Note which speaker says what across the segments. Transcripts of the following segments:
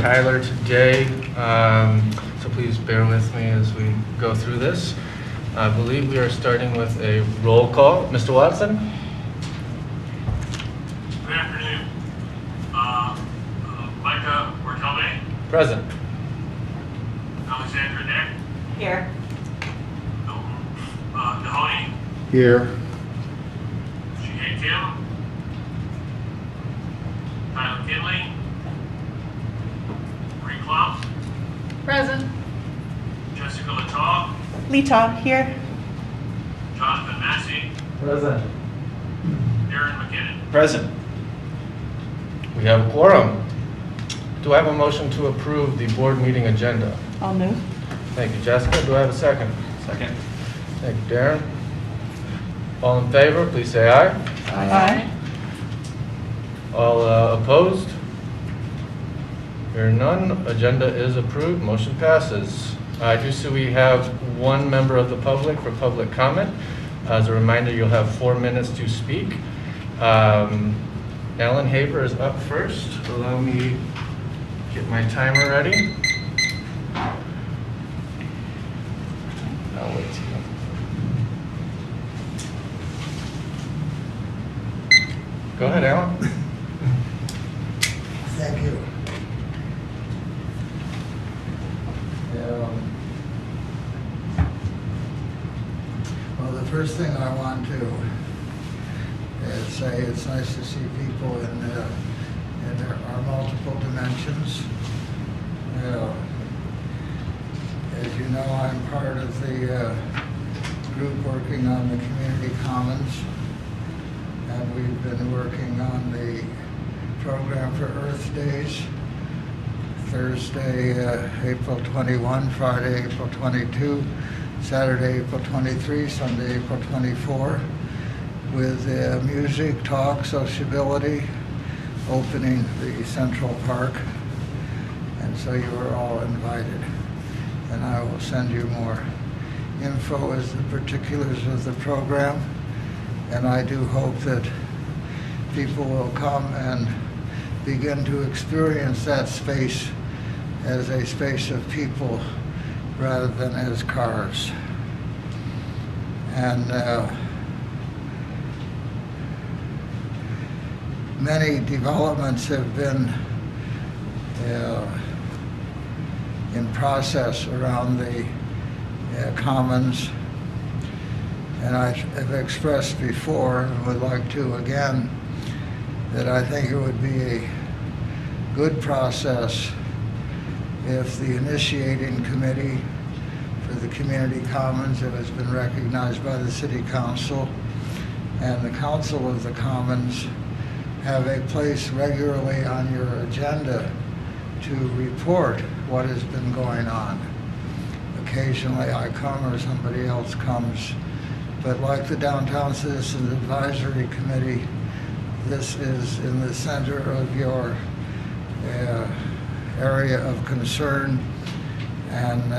Speaker 1: Tyler today, so please bear with me as we go through this. I believe we are starting with a roll call. Mr. Watson?
Speaker 2: Good afternoon. Micah Ortelme.
Speaker 1: Present.
Speaker 2: Alexandra Nick.
Speaker 3: Here.
Speaker 2: Dahoney.
Speaker 4: Here.
Speaker 2: Shihei Kim. Tyler Kinley. Bree Klump.
Speaker 3: Present.
Speaker 2: Jessica Lataw.
Speaker 3: Lita, here.
Speaker 2: Jonathan Massey.
Speaker 1: Present.
Speaker 2: Aaron McKinnon.
Speaker 1: Present. We have a quorum. Do I have a motion to approve the board meeting agenda?
Speaker 3: I'll move.
Speaker 1: Thank you, Jessica. Do I have a second? Second. Thank you, Darren. All in favor, please say aye.
Speaker 3: Aye.
Speaker 1: All opposed? Hearing none, agenda is approved, motion passes. I do see we have one member of the public for public comment. As a reminder, you'll have 4 minutes to speak. Alan Haber is up first. Allow me to get my timer ready. I'll wait till you. Go ahead, Alan.
Speaker 4: Thank you. Well, the first thing I want to say it's nice to see people in our multiple dimensions. As you know, I'm part of the group working on the community commons, and we've been working on the program for Earth Days. Thursday, April 21, Friday, April 22, Saturday, April 23, Sunday, April 24, with music, talk, sociability, opening the Central Park. And so you are all invited. And I will send you more info as the particulars of the program. And I do hope that people will come and begin to experience that space as a space of people rather than as cars. And many developments have been in process around the commons, and I have expressed before and would like to again that I think it would be a good process if the initiating committee for the community commons that has been recognized by the city council and the council of the commons have a place regularly on your agenda to report what has been going on. Occasionally I come or somebody else comes, but like the Downtown Citizens Advisory Committee, this is in the center of your area of concern, and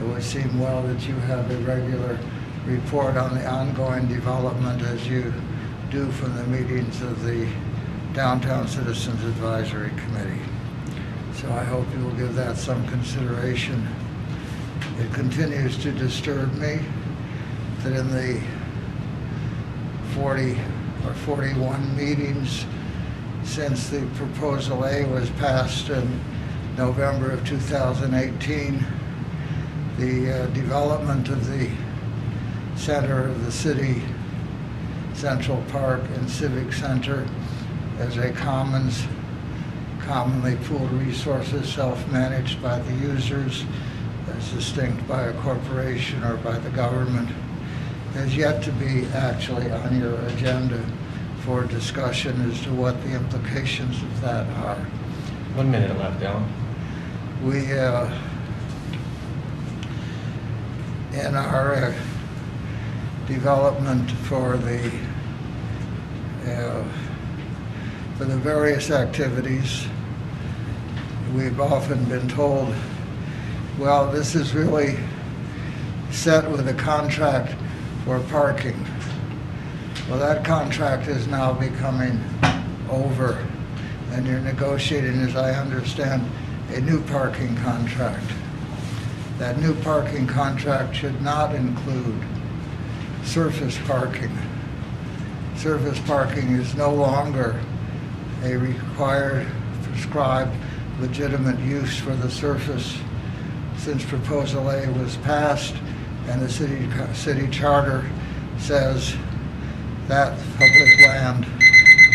Speaker 4: it would seem well that you have a regular report on the ongoing development as you do from the meetings of the Downtown Citizens Advisory Committee. So I hope you will give that some consideration. It continues to disturb me that in the 40 or 41 meetings since the Proposal A was passed in November of 2018, the development of the center of the city, Central Park and Civic Center as a commons, commonly pooled resources, self-managed by the users, as distinct by a corporation or by the government, has yet to be actually on your agenda for discussion as to what the implications of that are.
Speaker 1: 1 minute left, Alan.
Speaker 4: We, in our development for the various activities, we've often been told, well, this is really set with a contract for parking. Well, that contract is now becoming over and you're negotiating, as I understand, a new parking contract. That new parking contract should not include surface parking. Surface parking is no longer a required, prescribed, legitimate use for the surface since Proposal A was passed, and the city charter says that public land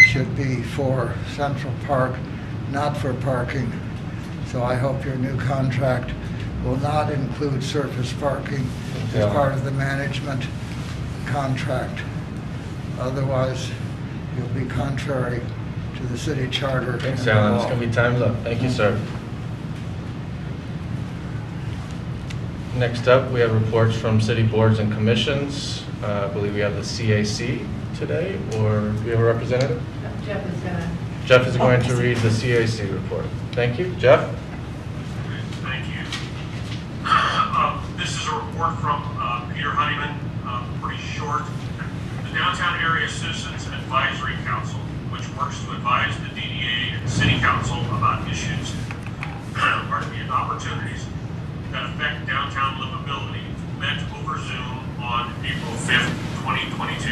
Speaker 4: should be for Central Park, not for parking. So I hope your new contract will not include surface parking as part of the management contract. Otherwise, you'll be contrary to the city charter.
Speaker 1: Thanks,
Speaker 4: and the
Speaker 1: Alan. It's
Speaker 4: law.
Speaker 1: going to be time's up. Thank you, sir. Next up, we have reports from city boards and commissions. I believe we have the CAC today, or do we have a representative?
Speaker 3: Jeff is gonna.
Speaker 1: Jeff is going to read the CAC report. Thank you. Jeff?
Speaker 2: Thank you. This is a report from Peter Honeyman, pretty short. The Downtown Area Citizens Advisory Council, which works to advise the DDA and City Council about issues and opportunities that affect downtown livability, met over Zoom on April 5th, 2022.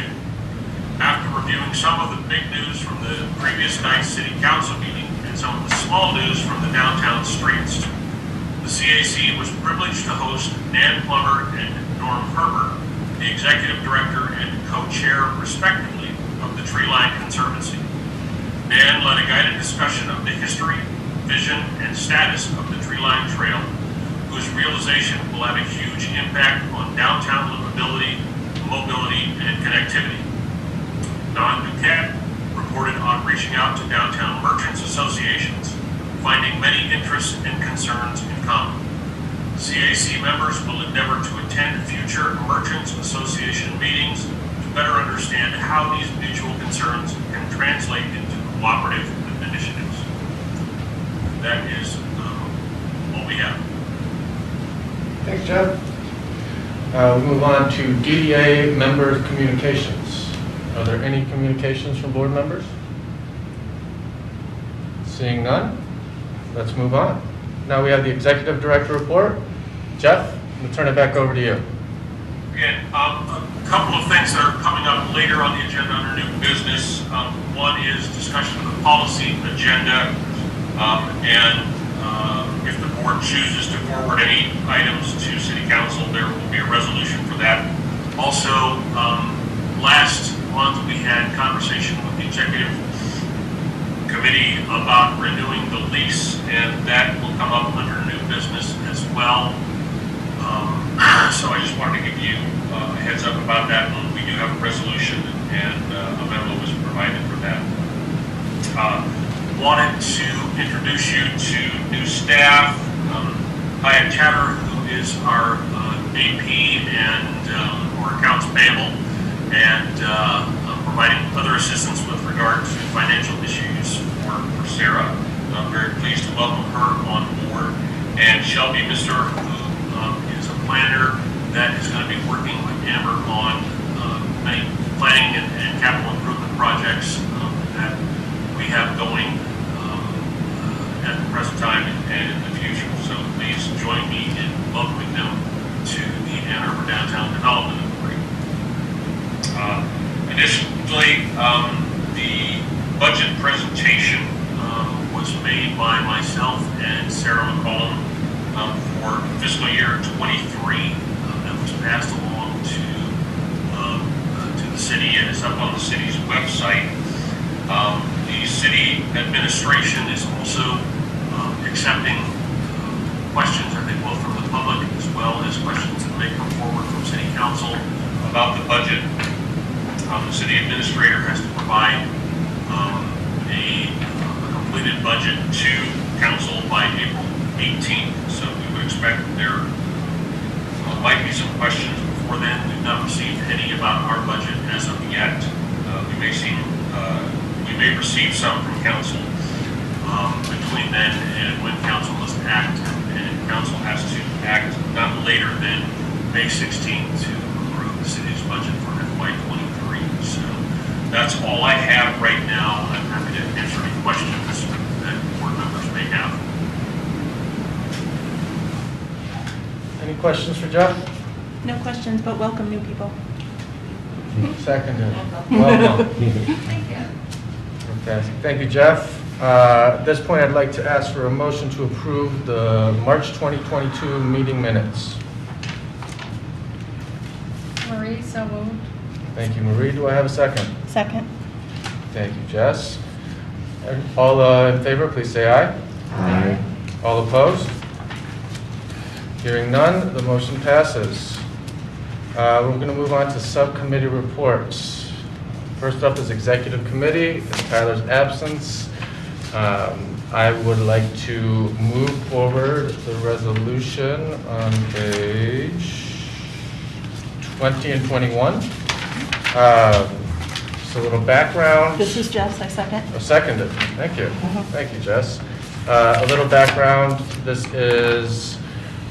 Speaker 2: After reviewing some of the big news from the previous night's City Council meeting and some of the small news from the downtown streets, the CAC was privileged to host Nan Plummer and Norm Herbert, the Executive Director and Co-Chair, respectively, of the Treeline Conservancy. Nan led a guided discussion of the history, vision, and status of the Treeline Trail, whose realization will have a huge impact on downtown livability, mobility, and connectivity. Don Duquette reported on reaching out to downtown merchants associations, finding many interests and concerns in common. CAC members will endeavor to attend future Merchants Association meetings to better understand how these mutual concerns can translate into cooperative initiatives. That is all we have.
Speaker 1: Thanks, Jeff. We move on to DDA member communications. Are there any communications from board members? Seeing none, let's move on. Now we have the Executive Director report. Jeff, I'm going to turn it back over to you.
Speaker 2: Again, a couple of things that are coming up later on the agenda under new business. One is discussion of the policy agenda, and if the board chooses to forward any items to City Council, there will be a resolution for that. Also, last month we had conversation with the Executive Committee about renewing the lease, and that will come up under new business as well. So I just wanted to give you a heads up about that one. We do have a resolution, and a memo was provided for that. Wanted to introduce you to new staff. Hyatt Chatter, who is our AP and or accounts payable, and providing other assistance with regard to financial issues for Sarah. I'm very pleased to welcome her on board. And Shelby Mister, who is a planner that is going to be working with Amber on many planning and capital improvement projects that we have going at the present time and in the future. So please join me in welcoming them to the Ann Arbor Downtown Development Authority. Additionally, the budget presentation was made by myself and Sarah McCollum for fiscal year 23. That was passed along to the city and is up on the city's website. The city administration is also accepting questions, I think, both from the public as well as questions that may come forward from City Council about the budget. The city administrator has to provide a completed budget to council by April 18th. So we would expect there might be some questions before then. We've not received any about our budget as of yet. We may receive some from council between then and when council must act, and council has to act not later than May 16th to approve the city's budget for FY23. So that's all I have right now. I'm happy to answer any questions that board members may have.
Speaker 1: Any questions for Jeff?
Speaker 3: No questions, but welcome new people.
Speaker 1: Seconded. Welcome.
Speaker 3: Thank you.
Speaker 1: Fantastic. Thank you, Jeff. At this point, I'd like to ask for a motion to approve the March 2022 meeting minutes.
Speaker 3: Marie, so moved.
Speaker 1: Thank you, Marie. Do I have a second?
Speaker 3: Second.
Speaker 1: Thank you, Jess. All in favor, please say aye.
Speaker 3: Aye.
Speaker 1: All opposed? Hearing none, the motion passes. We're going to move on to subcommittee reports. First up is executive committee. In Tyler's absence, I would like to move forward the resolution on page 20 and 21. Just a little background.
Speaker 3: This is Jess, I second.
Speaker 1: Oh, seconded. Thank you. Thank you, Jess. A little background. This is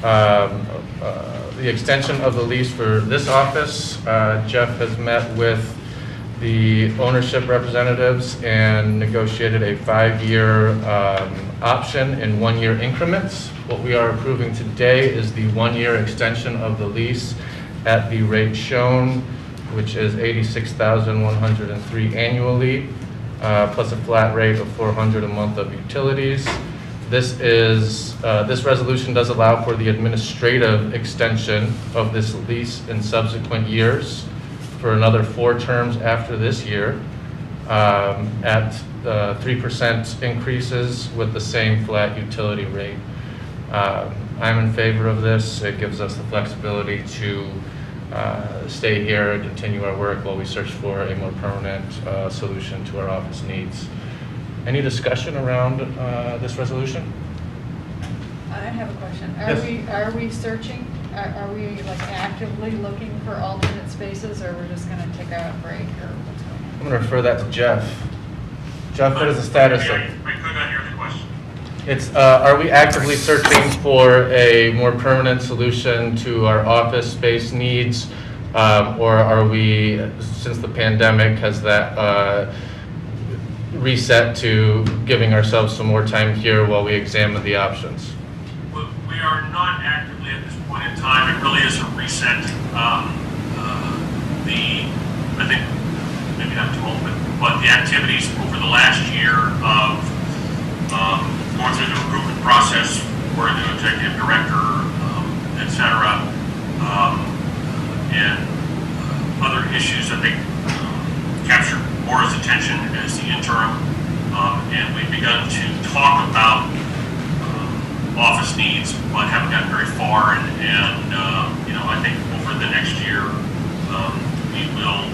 Speaker 1: the extension of the lease for this office. Jeff has met with the ownership representatives and negotiated a 5-year option in 1-year increments. What we are approving today is the 1-year extension of the lease at the rate shown, which is $86,103 annually, plus a flat rate of $400 a month of utilities. This resolution does allow for the administrative extension of this lease in subsequent years for another 4 terms after this year at 3% increases with the same flat utility rate. I'm in favor of this. It gives us the flexibility to stay here and continue our work while we search for a more permanent solution to our office needs. Any discussion around this resolution?
Speaker 5: I have a question.
Speaker 1: Yes.
Speaker 5: Are we searching? Are we like actively looking for alternate spaces, or we're just going to take a break, or what's going on?
Speaker 1: I'm going to refer that to Jeff. Jeff, what is the status of?
Speaker 2: I could not hear the question.
Speaker 1: It's, are we actively searching for a more permanent solution to our office space needs? Or are we, since the pandemic, has that reset to giving ourselves some more time here while we examine the options?
Speaker 2: We are not actively at this point in time. It really is a reset. I think, maybe not too old, but the activities over the last year of going through the recruitment process for a new executive director, et cetera, and other issues that they captured Maura's attention as the interim, and we've begun to talk about office needs, but haven't gotten very far. And you know, I think over the next year, we will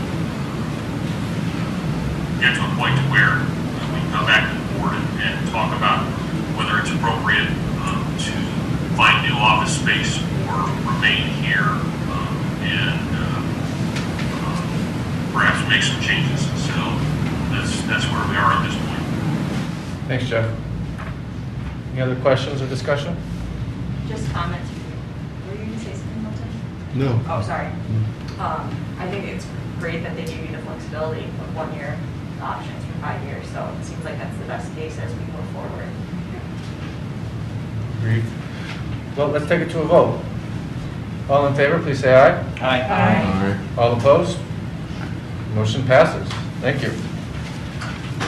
Speaker 2: get to a point to where we can come back to the board and talk about whether it's appropriate to find new office space or remain here and perhaps make some changes. So that's where we are at this point.
Speaker 1: Thanks, Jeff. Any other questions or discussion?
Speaker 6: Just comments. Were you going to say something, Milton?
Speaker 7: No.
Speaker 6: Oh, sorry. I think it's great that they give you the flexibility of 1-year options for 5 years. So it seems like that's the best case as we move forward.
Speaker 1: Agreed. Well, let's take it to a vote. All in favor, please say aye.
Speaker 3: Aye.
Speaker 1: All opposed? Motion passes. Thank you.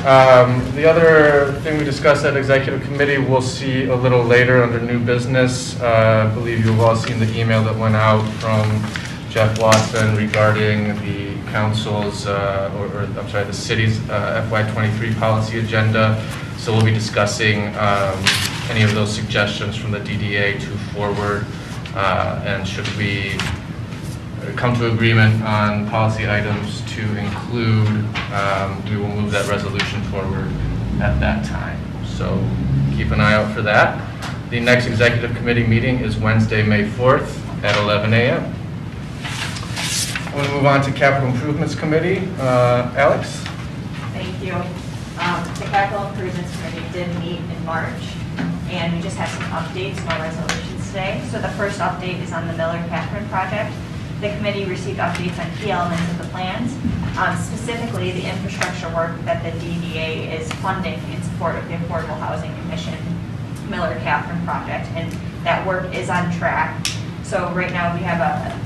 Speaker 1: The other thing we discussed at executive committee we'll see a little later under new business. I believe you've all seen the email that went out from Jeff Watson regarding the council's, the city's FY23 policy agenda. So we'll be discussing any of those suggestions from the DDA to forward, and should we come to agreement on policy items to include, we will move that resolution forward at that time. So keep an eye out for that. The next executive committee meeting is Wednesday, May 4th at 11 a.m. I'm going to move on to capital improvements committee. Alex?
Speaker 6: Thank you. The Capital Improvements Committee did meet in March, and we just have some updates, no resolutions today. So the first update is on the Miller-Catherine project. The committee received updates on key elements of the plans. Specifically, the infrastructure work that the DDA is funding in support of the Affordable Housing Commission Miller-Catherine project, and that work is on track. So right now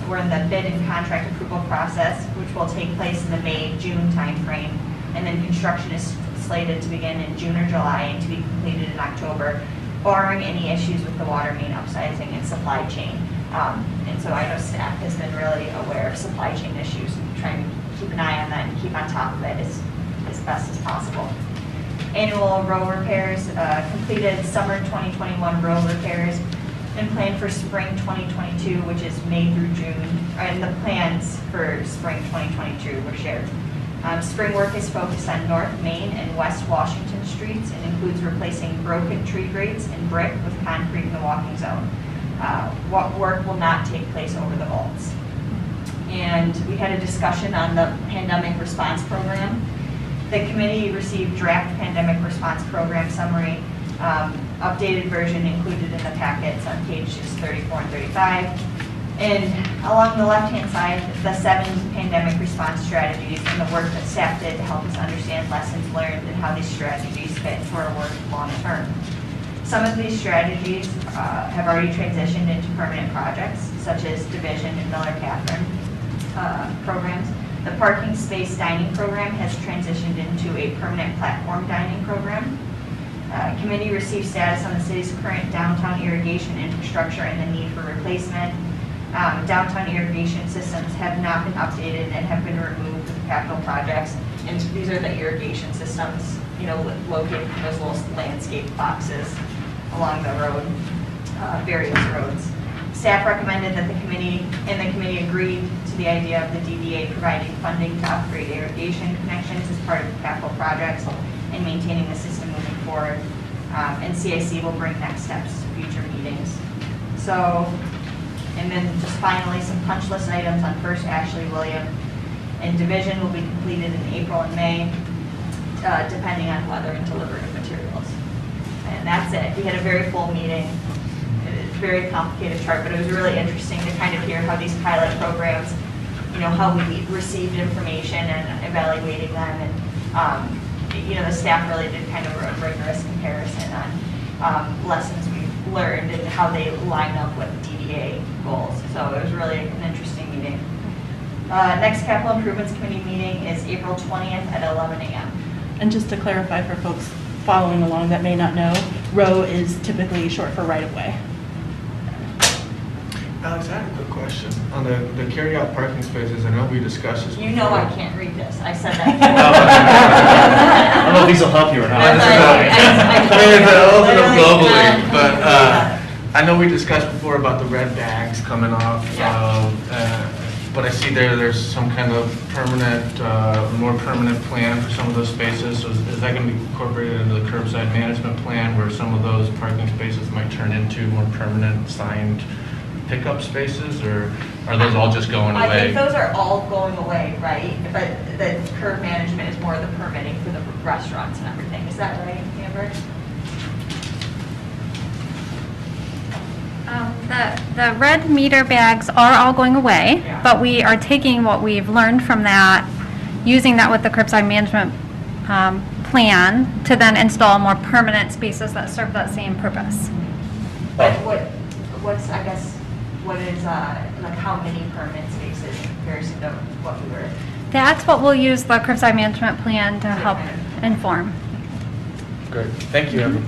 Speaker 6: we're in the bid and contract approval process, which will take place in the May-June timeframe, and then construction is slated to begin in June or July and to be completed in October, barring any issues with the water main upsizing and supply chain. And so I know staff has been really aware of supply chain issues, and trying to keep an eye on that and keep on top of it as best as possible. Annual road repairs, completed summer 2021 road repairs, and planned for spring 2022, which is May through June, and the plans for spring 2022 were shared. Spring work is focused on North Main and West Washington streets and includes replacing broken tree grates and brick with concrete in the walking zone. Work will not take place over the vaults. And we had a discussion on the pandemic response program. The committee received draft pandemic response program summary, updated version included in the packets on pages 34 and 35. And along the left-hand side, the 7 pandemic response strategies and the work that staff did to help us understand lessons learned and how these strategies fit into our work long term. Some of these strategies have already transitioned into permanent projects, such as Division and Miller-Catherine programs. The parking space dining program has transitioned into a permanent platform dining program. Committee received status on the city's current downtown irrigation infrastructure and the need for replacement. Downtown irrigation systems have not been updated and have been removed with capital projects. And these are the irrigation systems, located in those little landscape boxes along the road, various roads. Staff recommended that the committee agreed to the idea of the DDA providing funding to upgrade irrigation connections as part of the capital projects and maintaining the system moving forward. And CIC will bring next steps to future meetings. So, and then just finally some punch list items on First Ashley William. And Division will be completed in April and May, depending on weather and delivery of materials. And that's it. We had a very full meeting. Very complicated chart, but it was really interesting to kind of hear how these pilot programs, how we received information and evaluating them, and the staff really did kind of a rigorous comparison on lessons we've learned and how they line up with DDA goals. So it was really an interesting meeting. Next Capital Improvements Committee meeting is April 20th at 11 a.m.
Speaker 7: And just to clarify for folks following along that may not know, ROW is typically short for right-of-way.
Speaker 1: Alex, I had a quick question. On the carry-out parking spaces, I know we discussed this.
Speaker 6: You know I can't read this. I said that.
Speaker 8: I don't know if these will help you or not.
Speaker 1: It's a little globally, but I know we discussed before about the red bags coming off.
Speaker 6: Yeah.
Speaker 1: But I see there's some kind of permanent, more permanent plan for some of those spaces. So is that going to be incorporated into the curbside management plan where some of those parking spaces might turn into more permanent signed pickup spaces, or are those all just going away?
Speaker 6: I think those are all going away, right? But the curb management is more the permitting for the restaurants and everything. Is that right, Amber?
Speaker 3: The red meter bags are all going away,
Speaker 6: Yeah.
Speaker 3: but we are taking what we've learned from that, using that with the curbside management plan to then install more permanent spaces that serve that same purpose.
Speaker 6: But what's, I guess, what is, like how many permanent spaces in comparison to what we were?
Speaker 3: That's what we'll use the curbside management plan to help inform.
Speaker 1: Great. Thank you, Evan.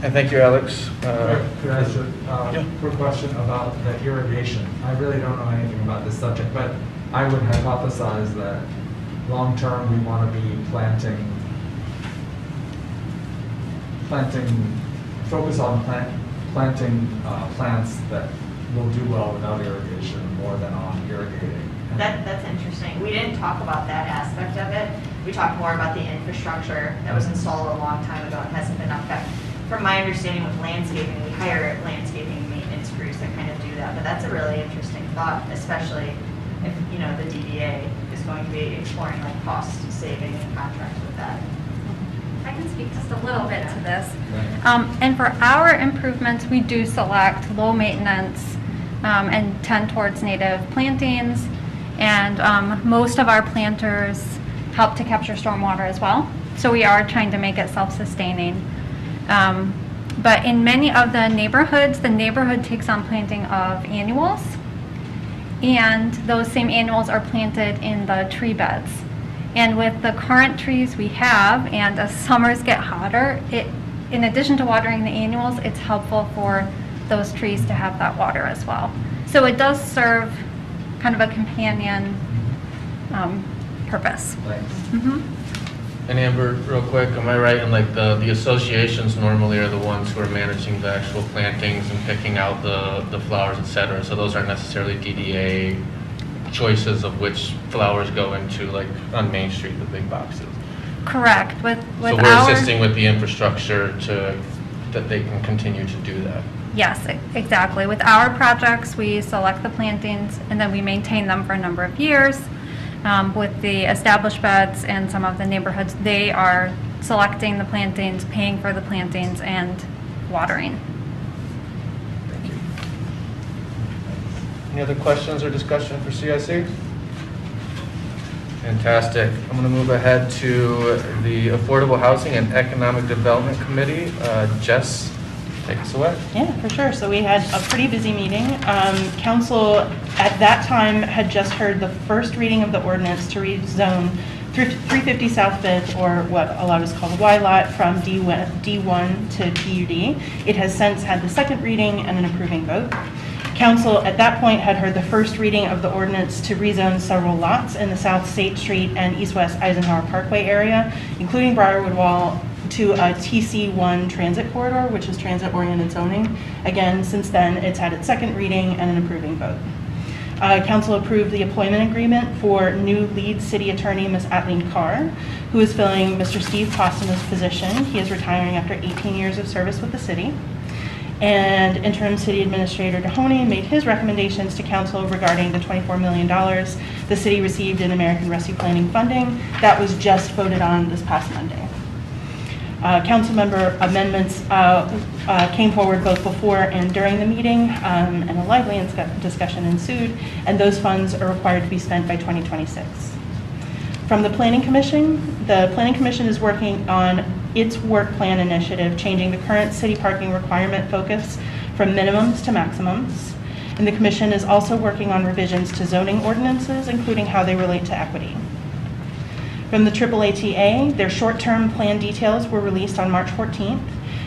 Speaker 1: And thank you, Alex.
Speaker 9: Could I ask a quick question about the irrigation? I really don't know anything about this subject, but I would hypothesize that long-term we want to be focus on planting plants that will do well without irrigation more than on irrigating.
Speaker 6: That's interesting. We didn't talk about that aspect of it. We talked more about the infrastructure that was installed a long time ago and hasn't been upkept. From my understanding with landscaping, we hire landscaping maintenance crews that kind of do that. But that's a really interesting thought, especially if the DDA is going to be exploring like cost saving and contracts with that.
Speaker 3: I can speak just a little bit to this. And for our improvements, we do select low maintenance and tend towards native plantings. And most of our planters help to capture stormwater as well. So we are trying to make it self-sustaining. But in many of the neighborhood takes on planting of annuals. And those same annuals are planted in the tree beds. And with the current trees we have, and as summers get hotter, in addition to watering the annuals, it's helpful for those trees to have that water as well. So it does serve kind of a companion purpose.
Speaker 9: Thanks.
Speaker 3: Mhm.
Speaker 1: And Amber, real quick, am I right in like the associations normally are the ones who are managing the actual plantings and picking out the flowers, et cetera? So those aren't necessarily DDA choices of which flowers go into, like on Main Street, the big boxes.
Speaker 3: Correct. With
Speaker 1: So we're
Speaker 3: our,
Speaker 1: assisting with the infrastructure that they can continue to do that.
Speaker 3: yes, exactly. With our projects, we select the plantings and then we maintain them for a number of years. With the established beds and some of the neighborhoods, they are selecting the plantings, paying for the plantings, and watering.
Speaker 1: Thank you. Any other questions or discussion for CIC? Fantastic. I'm going to move ahead to the Affordable Housing and Economic Development Committee. Jess, take us away.
Speaker 7: Yeah, for sure. So we had a pretty busy meeting. Council at that time had just heard the first reading of the ordinance to rezone 350 South 5th, or what a lot is called the Y lot, from D1 to PUD. It has since had the second reading and an approving vote. Council at that point had heard the first reading of the ordinance to rezone several lots in the South State Street and East-West Eisenhower Parkway area, including Briarwood Wall, to a TC1 transit corridor, which is transit-oriented zoning. Again, since then, it's had its second reading and an approving vote. Council approved the employment agreement for new lead city attorney, Ms. Atleen Carr, who is filling Mr. Steve Postema's position. He is retiring after 18 years of service with the city. And interim city administrator Dahoney made his recommendations to council regarding the $24 million the city received in American Rescue Planning funding that was just voted on this past Monday. Council member amendments came forward both before and during the meeting, and a lively discussion ensued, and those funds are required to be spent by 2026. From the Planning Commission is working on its work plan initiative, changing the current city parking requirement focus from minimums to maximums. And the commission is also working on revisions to zoning ordinances, including how they relate to equity. From the AAATA, their short-term plan details were released on March 14th.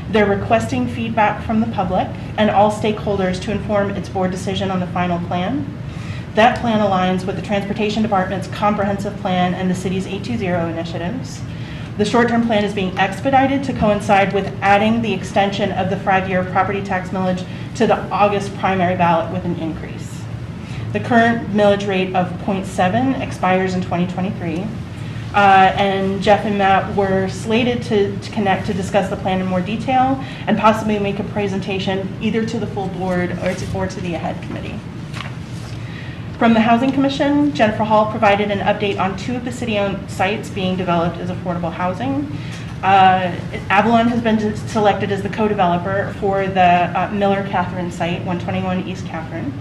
Speaker 7: They're requesting feedback from the public and all stakeholders to inform its board decision on the final plan. That plan aligns with the Transportation Department's comprehensive plan and the city's 820 initiatives. The short-term plan is being expedited to coincide with adding the extension of the 5-year property tax millage to the August primary ballot with an increase. The current millage rate of 0.7 expires in 2023. And Jeff and Matt were slated to connect to discuss the plan in more detail and possibly make a presentation either to the full board or to the AHEAD committee. From the Housing Commission, Jennifer Hall provided an update on 2 of the city-owned sites being developed as affordable housing. Avalon has been selected as the co-developer for the Miller Catherine site, 121 East Catherine.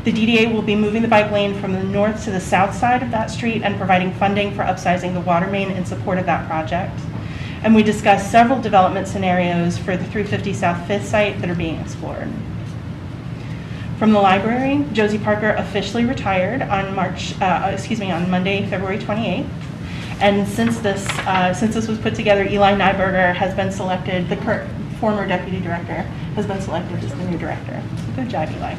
Speaker 7: The DDA will be moving the bike lane from the north to the south side of that street and providing funding for upsizing the water main in support of that project. And we discussed several development scenarios for the 350 South 5th site that are being explored. From the library, Josie Parker officially retired on Monday, February 28th. And since this was put together, Eli Nyberger has been selected, the former deputy director, has been selected as the new director. Good job, Eli.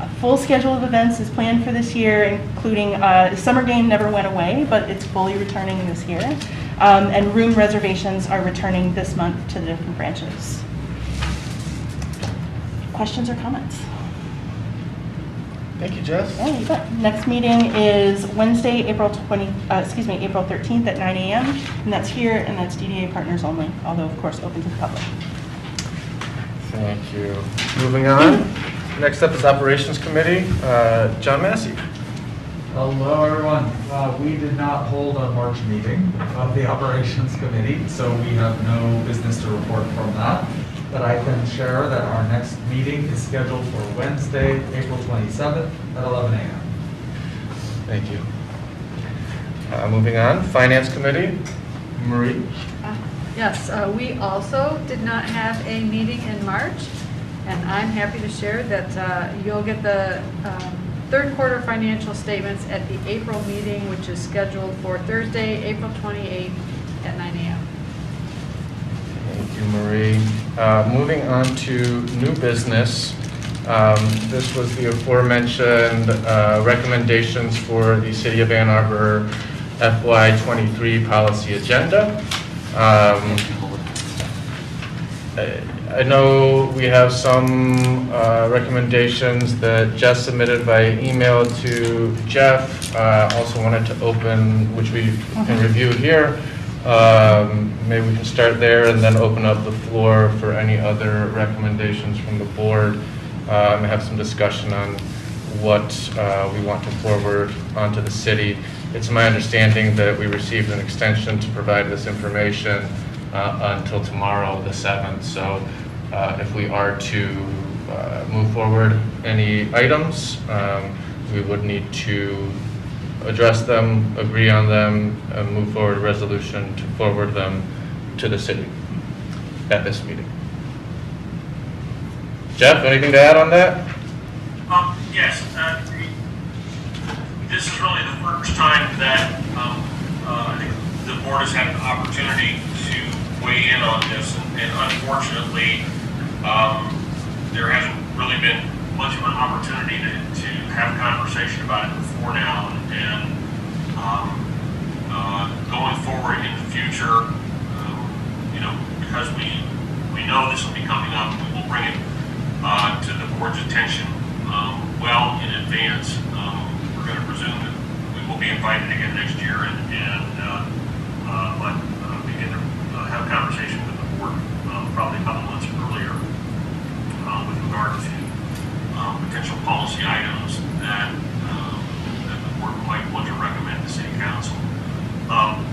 Speaker 7: A full schedule of events is planned for this year, including Summer Game never went away, but it's fully returning this year. And room reservations are returning this month to the different branches. Questions or comments?
Speaker 1: Thank you, Jess.
Speaker 7: Yeah, you bet. Next meeting is Wednesday, April 13th at 9 a.m. And that's here, and that's DDA partners only, although of course open to the public.
Speaker 1: Thank you. Moving on. Next up is Operations Committee. John Massey.
Speaker 9: Hello, everyone. We did not hold a March meeting of the Operations Committee, so we have no business to report from that. But I can share that our next meeting is scheduled for Wednesday, April 27th at 11 a.m.
Speaker 1: Thank you. Moving on, Finance Committee, Marie.
Speaker 5: Yes, we also did not have a meeting in March, and I'm happy to share that you'll get the third quarter financial statements at the April meeting, which is scheduled for Thursday, April 28th at 9 a.m.
Speaker 1: Thank you, Marie. Moving on to new business. This was the aforementioned recommendations for the City of Ann Arbor FY23 policy agenda. I know we have some recommendations that Jess submitted by email to Jeff. Also wanted to open, which we can review here. Maybe we can start there and then open up the floor for any other recommendations from the board. Have some discussion on what we want to forward onto the city. It's my understanding that we received an extension to provide this information until tomorrow, the 7th. So if we are to move forward any items, we would need to address them, agree on them, and move forward a resolution to forward them to the city at this meeting. Jeff, anything to add on that?
Speaker 2: Yes. This is really the first time that I think the board has had an opportunity to weigh in on this, and unfortunately, there hasn't really been much of an opportunity to have a conversation about it before now, and going forward in the future, because we know this will be coming up, we will bring it to the board's attention well in advance. We're going to presume that we will be invited again next year, but begin to have a conversation with the board probably a couple months earlier with regard to potential policy items that the board might want to recommend to City Council.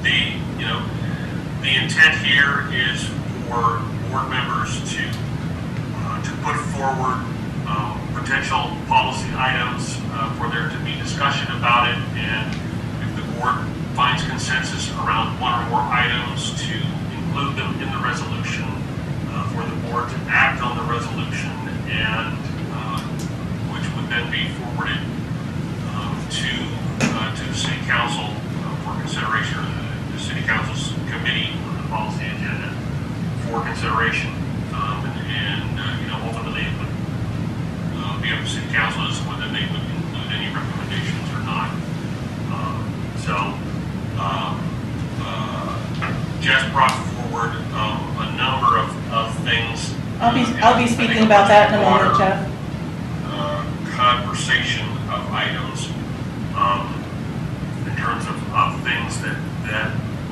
Speaker 2: The intent here is for board members to put forward potential policy items for there to be discussion about it, and if the board finds consensus around one or more items, to include them in the resolution, for the board to act on the resolution, and which would then be forwarded to the City Council for consideration, or the City Council's committee on the policy agenda for consideration, and ultimately it would be up to City Council as to whether they would include any recommendations or not. Jess brought forward a number of things.
Speaker 7: I'll be speaking about that in a moment, Jeff.
Speaker 2: Conversation of items in terms of things that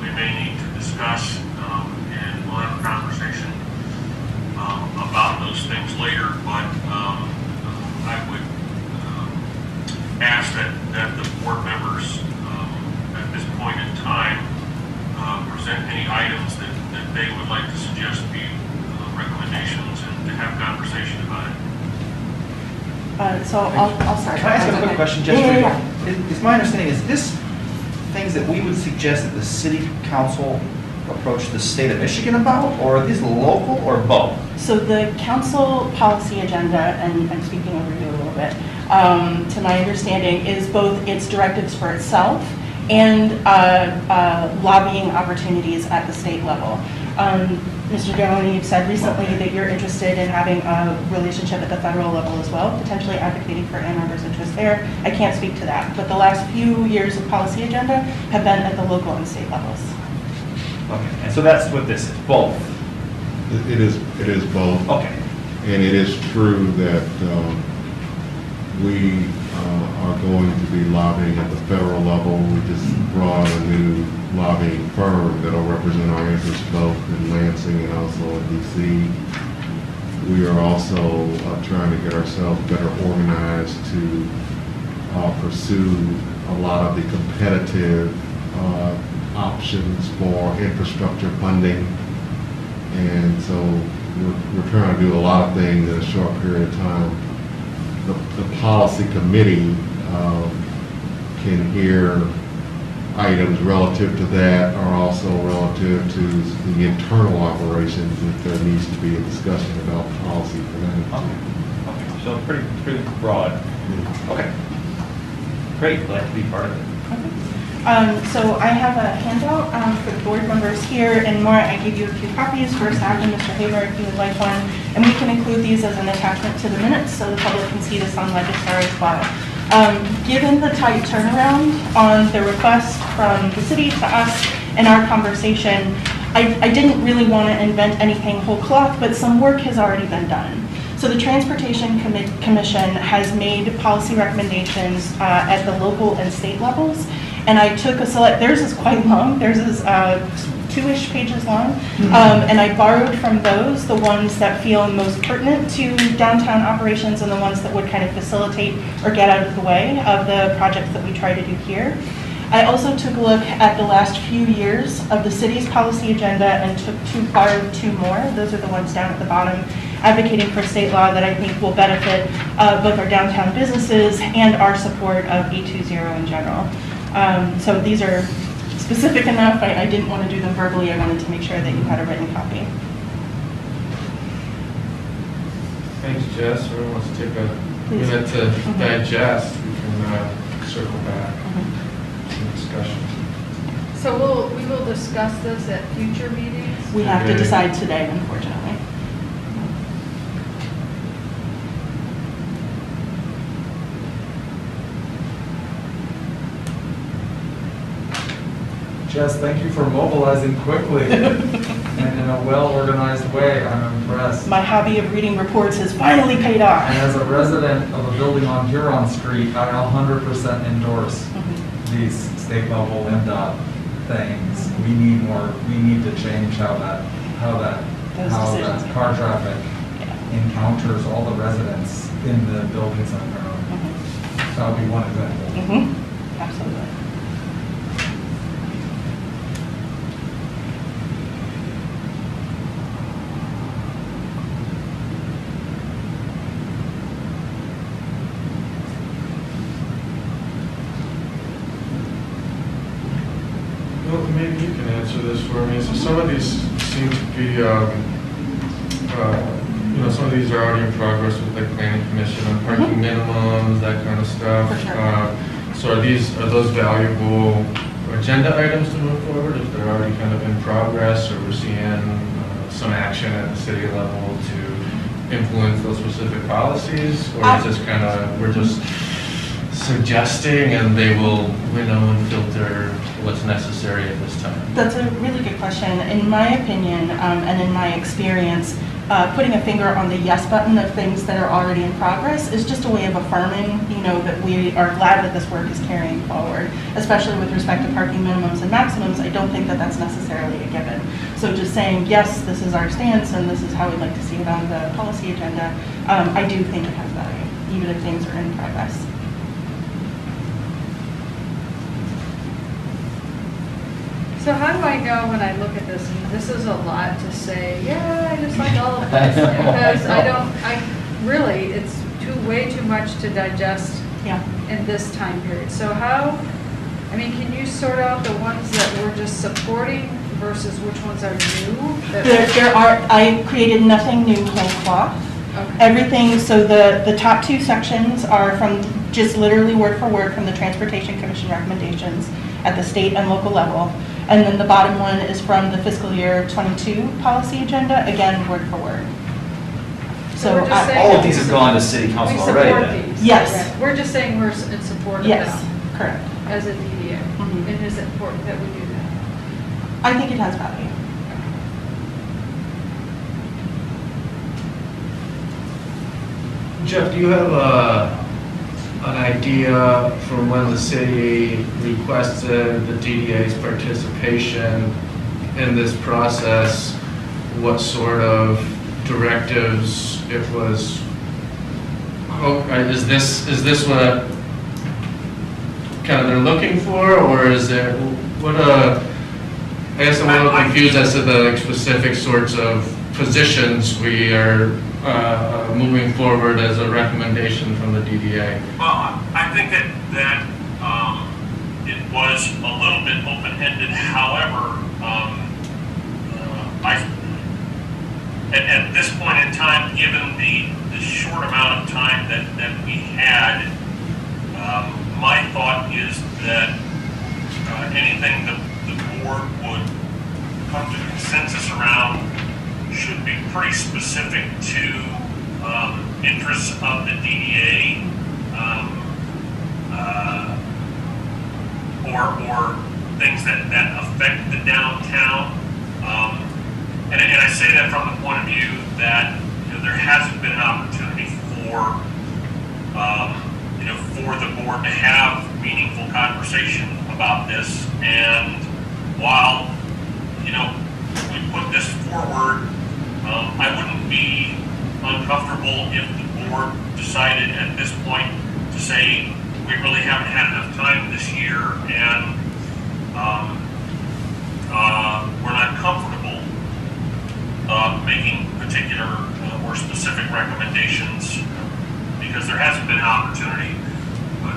Speaker 2: we may need to discuss, and we'll have a conversation about those things later, but I would ask that the board members at this point in time present any items that they would like to suggest be recommendations, and to have conversation about it.
Speaker 7: So I'll start.
Speaker 8: Can I ask a quick question, Jess?
Speaker 7: Yeah.
Speaker 8: Is my understanding, is this things that we would suggest that the city council approach the state of Michigan about, or are these local, or both?
Speaker 7: So the council policy agenda, and I'm speaking over you a little bit, to my understanding, is both its directives for itself and lobbying opportunities at the state level. Mr. Garone, you've said recently that you're interested in having a relationship at the federal level as well, potentially advocating for Ann Arbor's interests there. I can't speak to that, but the last few years of policy agenda have been at the local and state levels.
Speaker 8: Okay, and so that's what this is, both?
Speaker 10: It is both.
Speaker 8: Okay.
Speaker 10: And it is true that we are going to be lobbying at the federal level. We just brought a new lobbying firm that will represent our interests both in Lansing and also in DC. We are also trying to get ourselves better organized to pursue a lot of the competitive options for infrastructure funding. And so we're trying to do a lot of things in a short period of time. The policy committee can hear items relative to that or also relative to the internal operations if there needs to be a discussion about policy for that.
Speaker 8: Okay, so pretty broad. Okay. Great, glad to be part of it.
Speaker 7: So I have a handout for the board members here, and Maura, I gave you a few copies for staff and Mr. Haber if you would like one, and we can include these as an attachment to the minutes so the public can see this on Legistar as well. Given the tight turnaround on the request from the city to us and our conversation, I didn't really want to invent anything whole cloth, but some work has already been done. So the Transportation Commission has made policy recommendations at the local and state levels, and I took a select, theirs is quite long, theirs is 2-ish pages long, and I borrowed from those the ones that feel most pertinent to downtown operations and the ones that would kind of facilitate or get out of the way of the projects that we try to do here. I also took a look at the last few years of the city's policy agenda and borrowed 2 more. Those are the ones down at the bottom, advocating for state law that I think will benefit both our downtown businesses and our support of 820 in general. So these are specific enough. I didn't want to do them verbally. I wanted to make sure that you had a written copy.
Speaker 1: Thanks, Jess. Everyone wants to take a minute to digest. We can circle back. Some discussion.
Speaker 5: So we will discuss this at future meetings?
Speaker 7: We have to
Speaker 1: Okay.
Speaker 7: decide today, unfortunately.
Speaker 9: Jess, thank you for mobilizing quickly and in a well-organized way. I'm impressed.
Speaker 7: My hobby of reading reports has finally paid off.
Speaker 9: And as a resident of a building on Huron Street, I 100% endorse these state level MDOT things. We need more. We need to change how that
Speaker 7: decisions.
Speaker 9: car traffic encounters all the residents in the buildings on Huron. That would be one example.
Speaker 7: Absolutely.
Speaker 1: Well, maybe you can answer this for me. So some of these seem to be, some of these are already in progress with the planning commission on parking minimums, that kind of stuff.
Speaker 7: For sure.
Speaker 1: So are those valuable agenda items to move forward if they're already kind of in progress, or we're seeing some action at the city level to influence those specific policies? Or is this kind of, we're just suggesting and they will winnow and filter what's necessary at this time?
Speaker 7: That's a really good question. In my opinion, and in my experience, putting a finger on the yes button of things that are already in progress is just a way of affirming, that we are glad that this work is carrying forward, especially with respect to parking minimums and maximums. I don't think that that's necessarily a given. So just saying, yes, this is our stance and this is how we'd like to see it on the policy agenda, I do think it has value, even if things are in progress.
Speaker 5: So how do I know when I look at this, and this is a lot to say, yeah, I just like all of this, because it's way too much to digest in this time period. So can you sort out the ones that we're just supporting versus which ones are new?
Speaker 7: I created nothing new whole cloth.
Speaker 5: Okay.
Speaker 7: Everything, so the top 2 sections are from just literally word for word from the Transportation Commission recommendations at the state and local level. And then the bottom one is from the fiscal year 22 policy agenda, again, word for word.
Speaker 5: So we're just saying
Speaker 8: All of
Speaker 5: that
Speaker 8: these have gone to city council
Speaker 5: we
Speaker 8: already
Speaker 5: support
Speaker 8: then?
Speaker 5: these.
Speaker 7: Yes.
Speaker 5: Correct. We're just saying we're in support of
Speaker 7: Yes,
Speaker 5: them
Speaker 7: correct.
Speaker 5: as a DDA. And is it important that we do that?
Speaker 7: I think it has value.
Speaker 11: Jeff, do you have an idea from when the city requested the DDA's participation in this process, what sort of directives it was? Is this what kind of they're looking for, or is there I guess I'm a little confused as to the specific sorts of positions we are moving forward as a recommendation from the DDA.
Speaker 2: Well, I think that it was a little bit open-ended. However, at this point in time, given the short amount of time that we had, my thought is that anything that the board would come to consensus around should be pretty specific to interests of the DDA, or things that affect the downtown. And I say that from the point of view that there hasn't been an opportunity for for the board to have meaningful conversation about this. And while we put this forward, I wouldn't be uncomfortable if the board decided at this point to say we really haven't had enough time this year, and we're not comfortable making particular or specific recommendations because there hasn't been an opportunity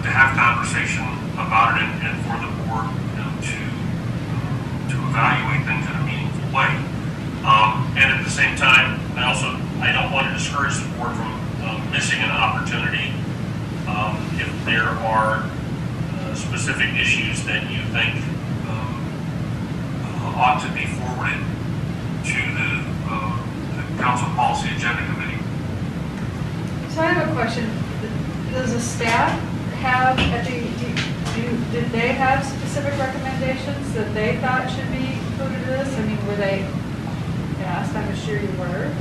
Speaker 2: to have conversation about it and for the board to evaluate things in a meaningful way. And at the same time, I don't want to discourage the board from missing an opportunity if there are specific issues that you think ought to be forwarded to the Council Policy Agenda Committee.
Speaker 5: So I have a question. Does the staff have, did they have specific recommendations that they thought should be included in this? I mean, were they asked? I'm sure you were.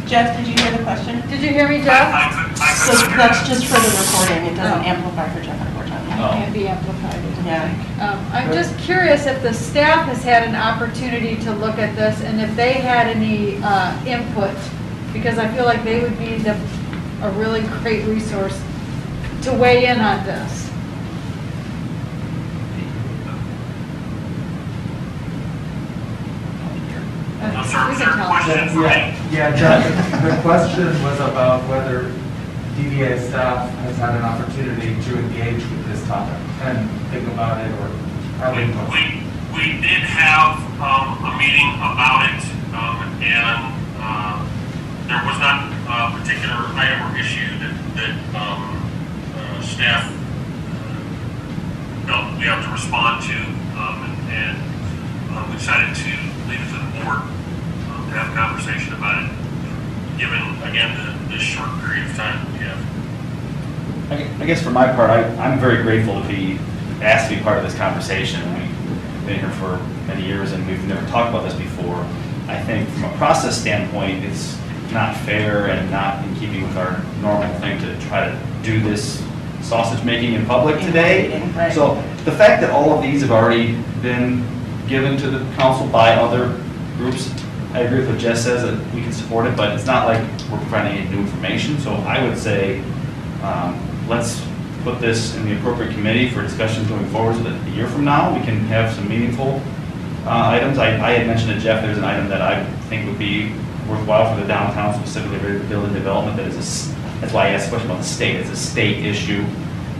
Speaker 7: Jeff, did you hear the question?
Speaker 5: Did you hear me, Jeff?
Speaker 7: So that's just for the recording, it doesn't amplify for Jeff, unfortunately.
Speaker 5: It can't be amplified.
Speaker 7: Yeah.
Speaker 5: I'm just curious if the staff has had an opportunity to look at this and if they had any input, because I feel like they would be a really great resource to weigh in on this.
Speaker 2: Sir, is there a question for me?
Speaker 9: Yeah, the question was about whether DDA staff has had an opportunity to engage with this topic and think about it or have input.
Speaker 2: We did have a meeting about it, and there was not a particular item or issue that staff felt we have to respond to, and we decided to leave it to the board to have a conversation about it, given, again, the short period of time we have.
Speaker 8: I guess for my part, I'm very grateful to be asked to be part of this conversation. We've been here for many years and we've never talked about this before. I think from a process standpoint, it's not fair and not in keeping with our normal thing to try to do this sausage making in public today.
Speaker 7: Right.
Speaker 8: So the fact that all of these have already been given to the council by other groups, I agree with what Jess says, that we can support it, but it's not like we're providing any new information. So I would say, let's put this in the appropriate committee for discussions going forward so that a year from now we can have some meaningful items. I had mentioned to Jeff there's an item that I think would be worthwhile for the downtown, specifically building development. That's why I asked the question about the state. It's a state issue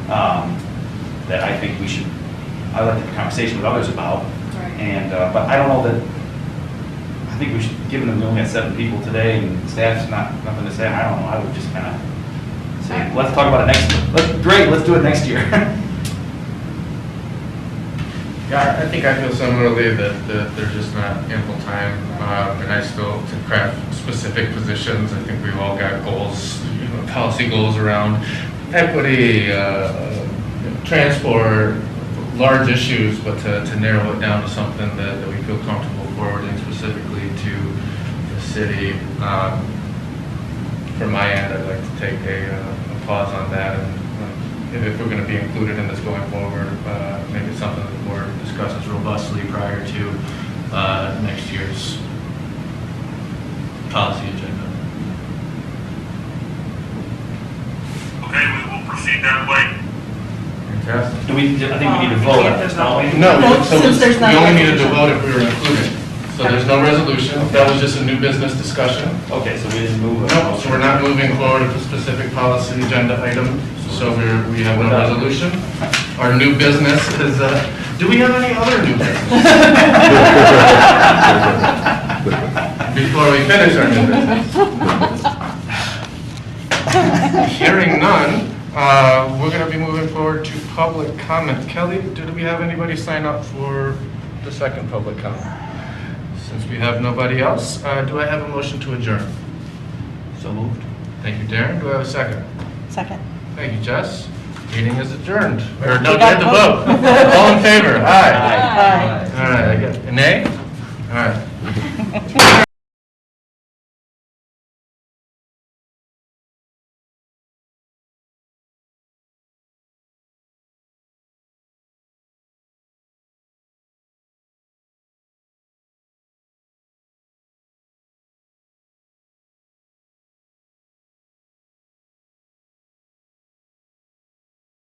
Speaker 8: that I think I'd like to have a conversation with others about.
Speaker 5: Right.
Speaker 8: And but I don't know that. I think we should, given that we only had 7 people today and staff's nothing to say. I don't know. I would just kind of say, let's talk about it let's do it next year.
Speaker 1: Yeah, I think I feel similarly that there's just not ample time, and I still, to craft specific positions, I think we've all got goals, policy goals around equity, transport, large issues, but to narrow it down to something that we feel comfortable forwarding specifically to the city. From my end, I'd like to take a pause on that, and if we're going to be included in this going forward, make it something that the board discusses robustly prior to next year's policy agenda.
Speaker 2: Okay, we will proceed that way.
Speaker 1: Fantastic.
Speaker 8: I think we need to vote on this, don't we?
Speaker 1: No, so
Speaker 7: Since there's not
Speaker 1: we
Speaker 7: a
Speaker 1: only needed to
Speaker 7: resolution.
Speaker 1: vote if we were included. So there's no resolution. That was just a new business discussion.
Speaker 8: Okay, so we didn't move it.
Speaker 1: No, so we're not moving forward with a specific policy agenda item. So we have no resolution. Our new business is, do we have any other new business? Before we finish our new business. Hearing none, we're going to be moving forward to public comment. Kelly, do we have anybody sign up for the second public comment? Since we have nobody else, do I have a motion to adjourn?
Speaker 8: So moved.
Speaker 1: Thank you, Darren. Do I have a second?
Speaker 7: Second.
Speaker 1: Thank you, Jess. Meeting is adjourned. Or no, you had to vote. All in favor? Aye.
Speaker 7: Aye.
Speaker 1: All right, I got, nay? All right.